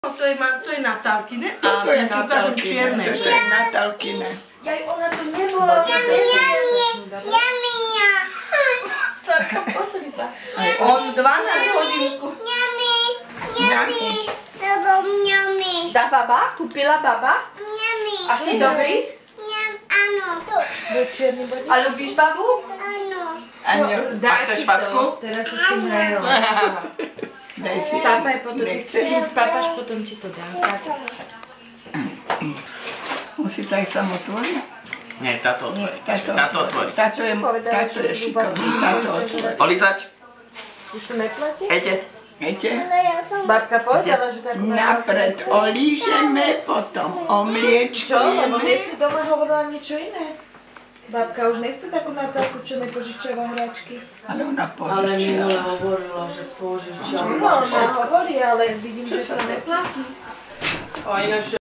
To je Natálkine a To je ja ti ukážem čierne. To je Natálkine. Jaj, ona to nebola. Ňamiňa. Starka, pozri sa. On 12 hodinku. Ňami. Dá baba? Kúpila baba? Asi dobrý? Áno. A ľubíš babu? Áno. Dá chceš ti to. facku? Teraz sa s tým hrajela. Daj si. Spápaj potom, Nechceš? spápaš, potom ti to dám. Musí to aj samo otvoriť? Nie, táto otvorí. Táto otvorí. Táto je šikovný, táto otvorí. Polizať? Už to neplatí? Ejte. Viete? Babka povedala, že takú Napred olížeme, potom Čo? Lebo omliečkujeme. hneď si doma hovorila niečo iné. Babka už nechce takú Natálku, čo nepožičiava hračky. Ale ona Ale minule požičiala. hovorila, že požičala. No, ona hovorí, ale vidím, že to neplatí. A ináč